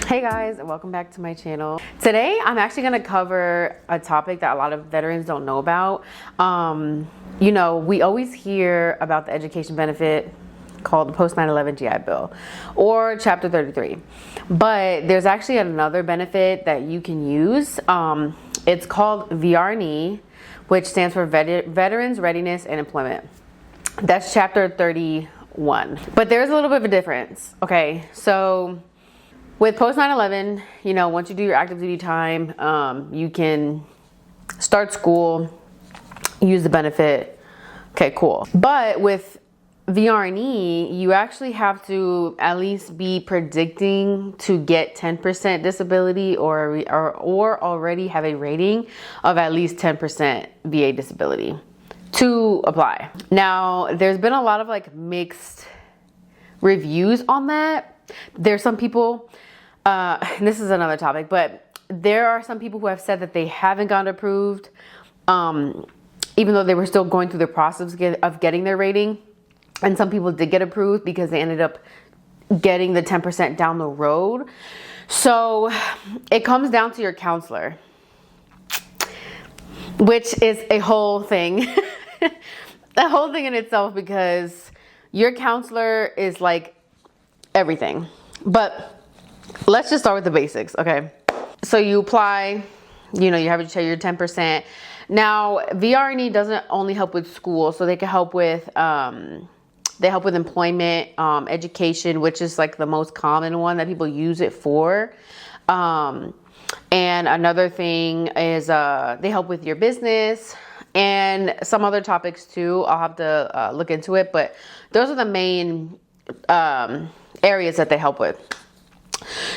Hey guys, and welcome back to my channel. Today I'm actually going to cover a topic that a lot of veterans don't know about. You know, we always hear about the education benefit called the post 9/11 GI Bill or Chapter 33, but there's actually another benefit that you can use. It's called VR&E, which stands for Veterans Readiness and Employment. That's Chapter 31, but there's a little bit of a difference. Okay, so with post 9/11, you know, once you do your active duty time, you can start school, use the benefit. Okay, cool. But with VR&E, you actually have to at least be predicting to get 10% disability or already have a rating of at least 10% VA disability to apply. Now, there's been a lot of like mixed reviews on that. There's some people, and this is another topic, but there are some people who have said that they haven't gotten approved, even though they were still going through the process of getting their rating. And some people did get approved because they ended up getting the 10% down the road. So it comes down to your counselor, which is a whole thing, a whole thing in itself, because your counselor is like everything. But let's just start with the basics, okay? So you apply, you know, you have to your 10%. Now, VR&E doesn't only help with school, so they can help with, they help with employment, education, which is like the most common one that people use it for. And another thing is they help with your business and some other topics too. I'll have to look into it, but those are the main areas that they help with.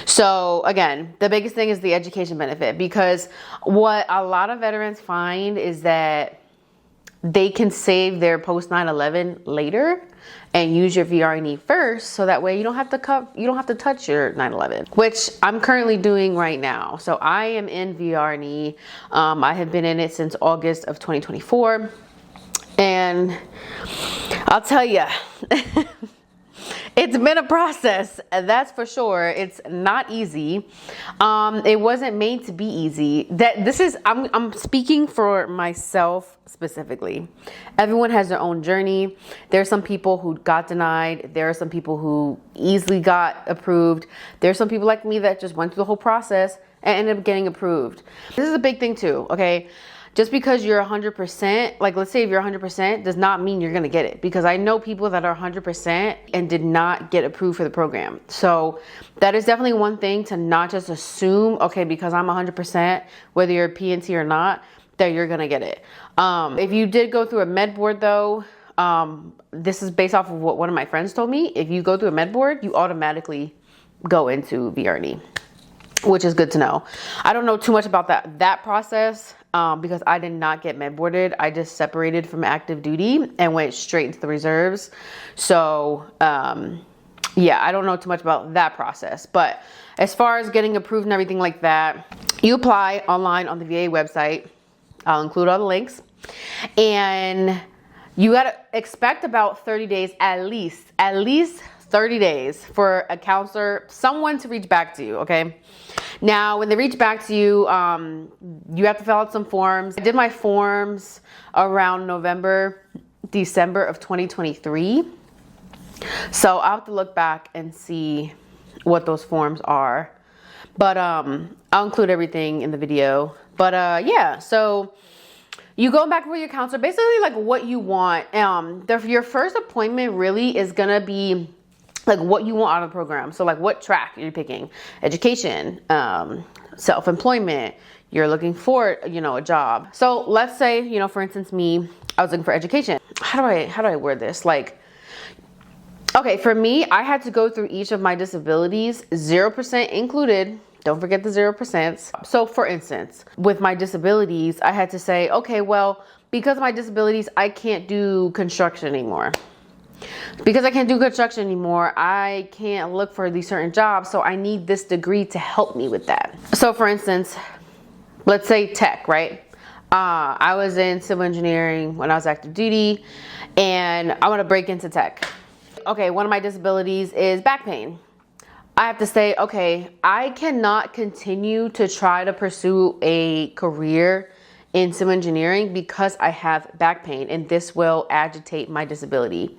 So again, the biggest thing is the education benefit, because what a lot of veterans find is that they can save their post 9/11 later and use your VR&E first, so that way you don't have to touch your 9/11, which I'm currently doing right now. So I am in VR&E. I have been in it since August of 2024, and I'll tell you, it's been a process, that's for sure. It's not easy. It wasn't made to be easy. I'm speaking for myself specifically. Everyone has their own journey. There are some people who got denied. There are some people who easily got approved. There are some people like me that just went through the whole process and ended up getting approved. This is a big thing too, okay? Just because you're 100%, like let's say if you're 100%, does not mean you're gonna get it. Because I know people that are 100% and did not get approved for the program. So that is definitely one thing, to not just assume, okay, because I'm 100%, whether you're a PNT or not, that you're gonna get it. If you did go through a med board though, this is based off of what one of my friends told me. If you go through a med board, you automatically go into VR&E, which is good to know. I don't know too much about that process. Because I did not get med boarded. I just separated from active duty and went straight into the reserves. So, yeah, I don't know too much about that process. But as far as getting approved and everything like that, you apply online on the VA website. I'll include all the links. And you got to expect about 30 days, at least 30 days for a counselor, someone to reach back to you, okay? Now, when they reach back to you, you have to fill out some forms. I did my forms around December of 2023. So I'll have to look back and see what those forms are. But I'll include everything in the video. But yeah, so you go back with your counselor, basically like what you want. Your first appointment really is gonna be like what you want out of the program. So like what track are you picking? Education, self-employment, you're looking for, you know, a job. So let's say, you know, for instance, me, I was looking for education. How do I word this? Like, okay, for me, I had to go through each of my disabilities, 0% included. Don't forget the 0%. So for instance, with my disabilities, I had to say, okay, well, because of my disabilities, I can't do construction anymore. Because I can't do construction anymore, I can't look for these certain jobs, so I need this degree to help me with that. So for instance, let's say tech, right? I was in civil engineering when I was active duty, and I want to break into tech. Okay, one of my disabilities is back pain. I have to say, okay, I cannot continue to try to pursue a career in civil engineering because I have back pain, and this will agitate my disability,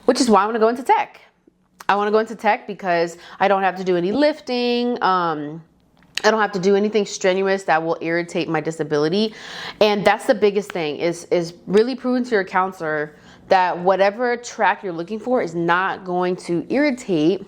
which is why I want to go into tech. I want to go into tech because I don't have to do any lifting. I don't have to do anything strenuous that will irritate my disability. And that's the biggest thing is really proving to your counselor that whatever track you're looking for is not going to irritate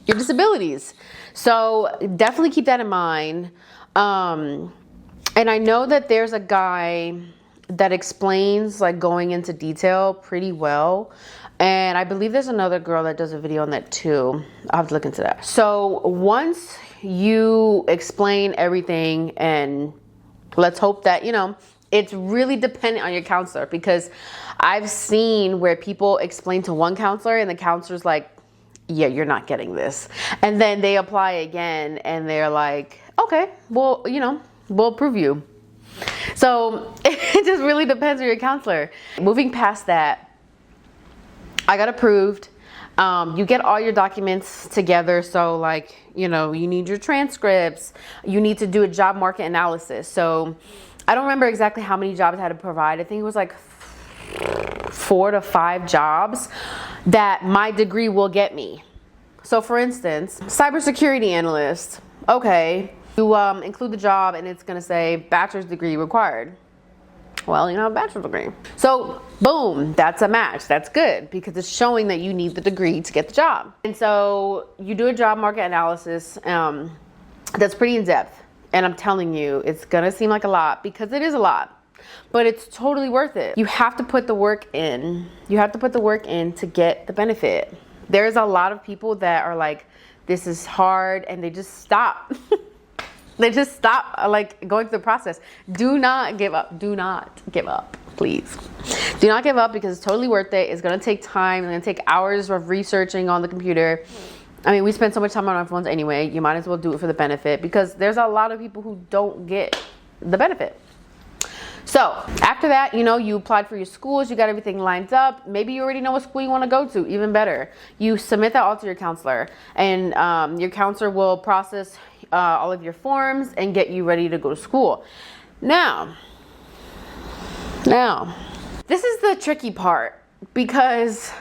your disabilities. So definitely keep that in mind. And I know that there's a guy that explains like going into detail pretty well. And I believe there's another girl that does a video on that too. I'll have to look into that. So once you explain everything, and let's hope that, you know, it's really dependent on your counselor, because I've seen where people explain to one counselor and the counselor's like, yeah, you're not getting this. And then they apply again and they're like, okay, well, you know, we'll approve you. So it just really depends on your counselor. Moving past that, I got approved. You get all your documents together. So like, you know, you need your transcripts. You need to do a job market analysis. So I don't remember exactly how many jobs I had to provide. I think it was like 4 to 5 jobs that my degree will get me. So for instance, cybersecurity analyst. Okay, you include the job and it's gonna say bachelor's degree required. Well, you don't have a bachelor's degree. So boom, that's a match. That's good because it's showing that you need the degree to get the job. And so you do a job market analysis that's pretty in depth. And I'm telling you, it's gonna seem like a lot because it is a lot, but it's totally worth it. You have to put the work in. You have to put the work in to get the benefit. There's a lot of people that are like, this is hard, and they just stop. They just stop like going through the process. Do not give up. Do not give up, please. Do not give up because it's totally worth it. It's gonna take time. It's gonna take hours of researching on the computer. I mean, we spend so much time on our phones anyway. You might as well do it for the benefit because there's a lot of people who don't get the benefit. So after that, you know, you applied for your schools, you got everything lined up. Maybe you already know what school you want to go to, even better. You submit that all to your counselor, and your counselor will process all of your forms and get you ready to go to school. Now, this is the tricky part because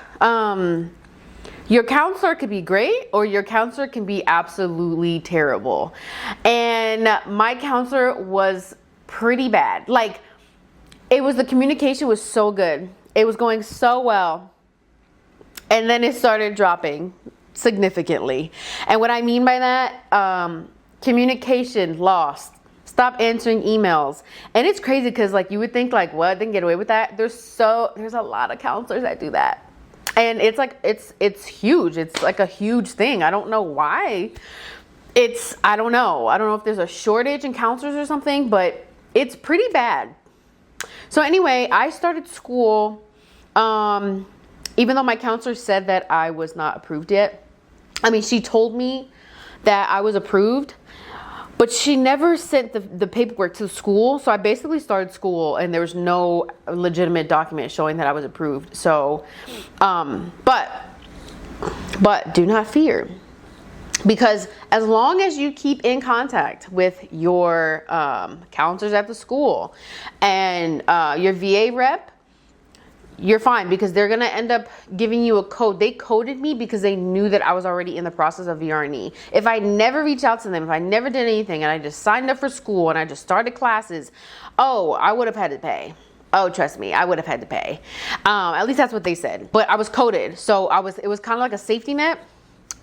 your counselor could be great or your counselor can be absolutely terrible. And my counselor was pretty bad. Like, the communication was so good. It was going so well. And then it started dropping significantly. And what I mean by that, communication lost. Stop answering emails. And it's crazy because like you would think like, what, they can get away with that? There's a lot of counselors that do that. And it's like, it's huge. It's like a huge thing. I don't know why. I don't know. I don't know if there's a shortage in counselors or something, but it's pretty bad. So anyway, I started school, even though my counselor said that I was not approved yet. I mean, she told me that I was approved, but she never sent the paperwork to school. So I basically started school and there was no legitimate document showing that I was approved. So, but do not fear. Because as long as you keep in contact with your counselors at the school and your VA rep, you're fine because they're going to end up giving you a code. They coded me because they knew that I was already in the process of VR&E. If I never reached out to them, if I never did anything and I just signed up for school and I just started classes, I would have had to pay. Oh, trust me, I would have had to pay. At least that's what they said. But I was coded. So it was kind of like a safety net.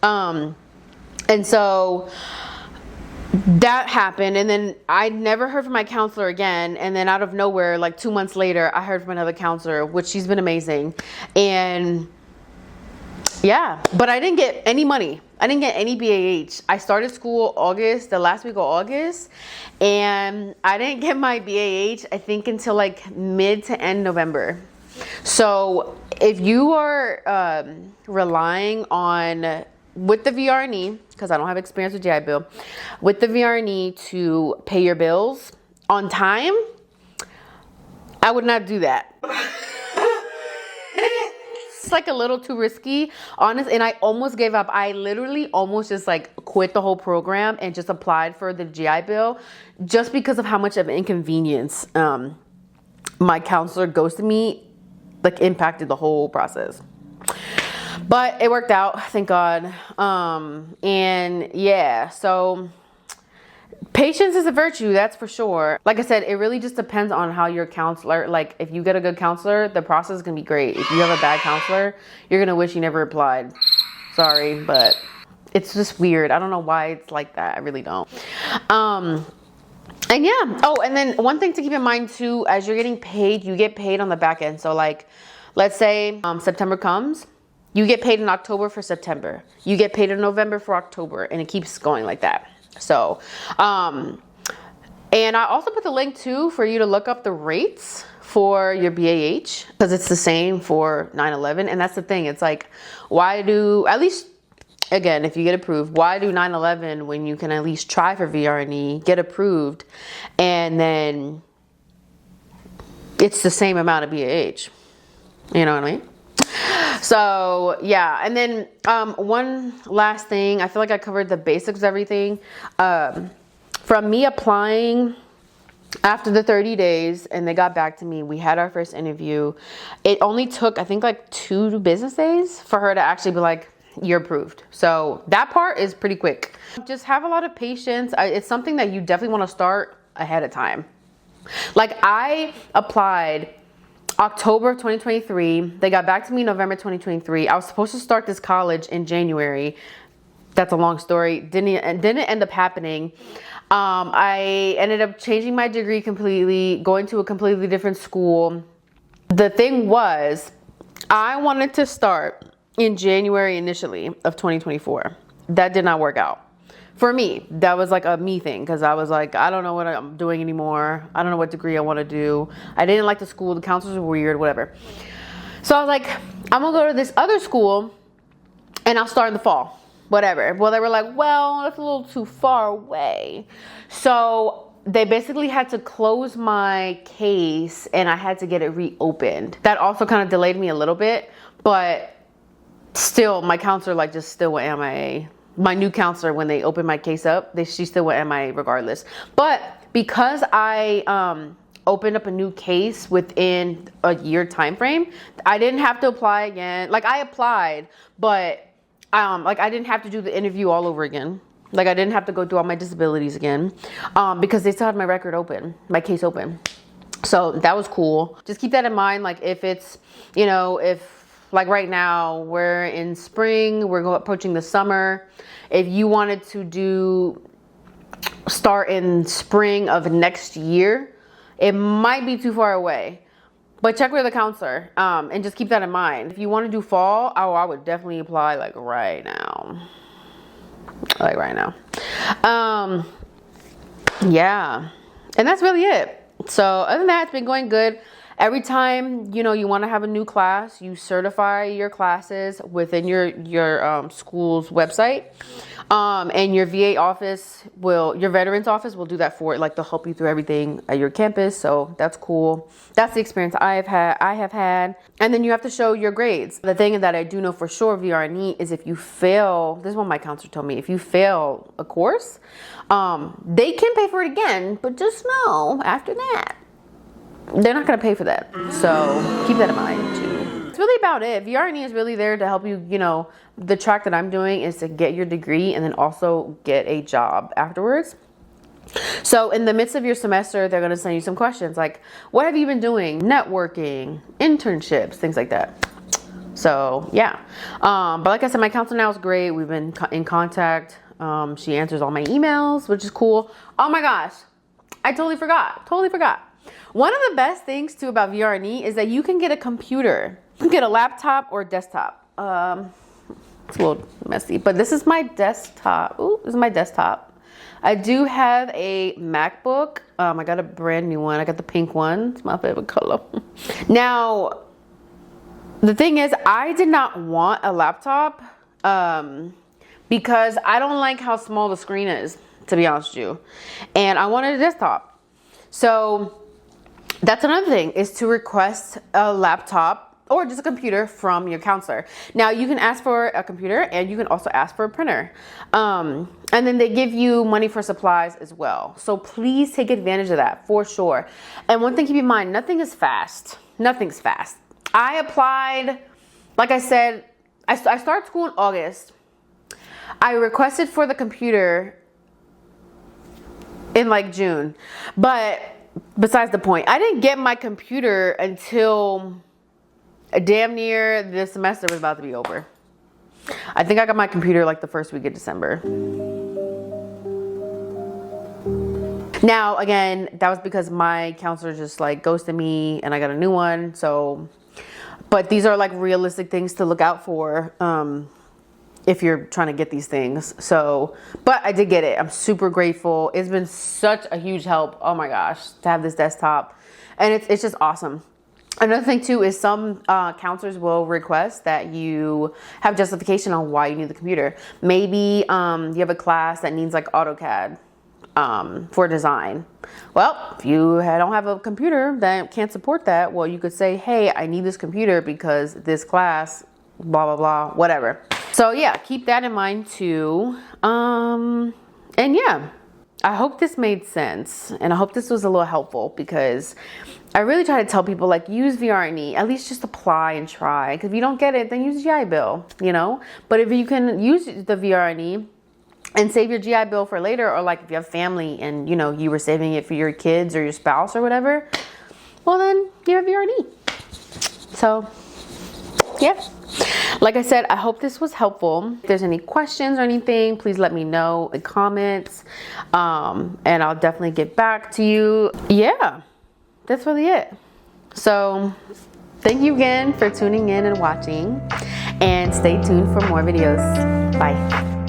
And so that happened, and then I never heard from my counselor again. And then out of nowhere, like 2 months later, I heard from another counselor, which she's been amazing. And yeah, but I didn't get any money. I didn't get any BAH. I started school the last week of August, and I didn't get my BAH, I think, until like mid to end November. So if you are relying on with the VR&E, because I don't have experience with GI Bill, with the VR&E to pay your bills on time, I would not do that. just like a little too risky, honest. And I almost gave up. I literally almost just like quit the whole program and just applied for the GI Bill just because of how much of an inconvenience my counselor ghosted me, like impacted the whole process. But it worked out, thank God. And yeah, so patience is a virtue, that's for sure. Like I said, it really just depends on how your counselor, like if you get a good counselor, the process is gonna be great. If you have a bad counselor, you're gonna wish you never applied. Sorry, but it's just weird. I don't know why it's like that. I really don't. And yeah, oh, and then one thing to keep in mind too, as you're getting paid, you get paid on the back end. So like, let's say September comes, you get paid in October for September. You get paid in November for October, and it keeps going like that. So, and I also put the link too for you to look up the rates for your BAH, because it's the same for 9/11. And that's the thing. It's like, why do, at least, again, if you get approved, why do 9/11 when you can at least try for VR&E, get approved, and then it's the same amount of BAH? You know what I mean? So yeah, and then one last thing, I feel like I covered the basics of everything. From me applying after the 30 days and they got back to me, we had our first interview. It only took, I think, like 2 business days for her to actually be like, you're approved. So that part is pretty quick. Just have a lot of patience. It's something that you definitely want to start ahead of time. Like I applied October 2023. They got back to me November 2023. I was supposed to start this college in January. That's a long story. Didn't end up happening. I ended up changing my degree completely, going to a completely different school. The thing was, I wanted to start in January initially of 2024. That did not work out. For me, that was like a me thing, because I was like, I don't know what I'm doing anymore. I don't know what degree I want to do. I didn't like the school. The counselors were weird, whatever. So I was like, I'm going to go to this other school and I'll start in the fall, whatever. Well, they were like, well, that's a little too far away. So they basically had to close my case and I had to get it reopened. That also kind of delayed me a little bit, but still, my counselor like just still went MIA. My new counselor, when they opened my case up, she still went MIA regardless. But because I opened up a new case within a year time frame, I didn't have to apply again. Like I applied, but like I didn't have to do the interview all over again. Like I didn't have to go through all my disabilities again, because they still had my record open, my case open. So that was cool. Just keep that in mind. Like if it's, you know, if like right now we're in spring, we're approaching the summer. If you wanted to start in spring of next year, it might be too far away. But check with the counselor, and just keep that in mind. If you want to do fall, I would definitely apply like right now. Like right now. Yeah. And that's really it. So other than that, it's been going good. Every time, you know, you want to have a new class, you certify your classes within your school's website. And your VA office your veterans office will do that for it. Like they'll help you through everything at your campus. So that's cool. That's the experience I have had. And then you have to show your grades. The thing that I do know for sure, VR&E, is if you fail, this is what my counselor told me, if you fail a course, they can pay for it again, but just know after that, they're not going to pay for that. So keep that in mind too. That's really about it. VR&E is really there to help you, you know, the track that I'm doing is to get your degree and then also get a job afterwards. So in the midst of your semester, they're going to send you some questions like, what have you been doing? Networking, internships, things like that. So yeah. But like I said, my counselor now is great. We've been in contact. She answers all my emails, which is cool. Oh my gosh. I totally forgot. One of the best things too about VR&E is that you can get a computer. You can get a laptop or desktop. It's a little messy, but this is my desktop. Ooh, this is my desktop. I do have a MacBook. I got a brand new one. I got the pink one. It's my favorite color. Now, the thing is, I did not want a laptop because I don't like how small the screen is, to be honest with you. And I wanted a desktop. So that's another thing, is to request a laptop or just a computer from your counselor. Now you can ask for a computer and you can also ask for a printer. And then they give you money for supplies as well. So please take advantage of that for sure. And one thing, keep in mind, nothing is fast. Nothing's fast. I applied, like I said, I started school in August. I requested for the computer in like June, but besides the point, I didn't get my computer until damn near the semester was about to be over. I think I got my computer like the first week of December. Now, again, that was because my counselor just like ghosted me and I got a new one. So, but these are like realistic things to look out for if you're trying to get these things. So, but I did get it. I'm super grateful. It's been such a huge help. Oh my gosh, to have this desktop. And it's just awesome. Another thing too is some counselors will request that you have justification on why you need the computer. Maybe you have a class that needs like AutoCAD for design. Well, if you don't have a computer that can't support that, well, you could say, hey, I need this computer because this class, blah, blah, blah, whatever. So yeah, keep that in mind too. And yeah, I hope this made sense and I hope this was a little helpful because I really try to tell people like use VR&E, at least just apply and try. Because if you don't get it, then use GI Bill, you know. But if you can use the VR&E and save your GI Bill for later, or like if you have family and you know you were saving it for your kids or your spouse or whatever, well then you have VR&E. So yeah. Like I said, I hope this was helpful. If there's any questions or anything, please let me know in comments. And I'll definitely get back to you. Yeah, that's really it. So thank you again for tuning in and watching. And stay tuned for more videos. Bye.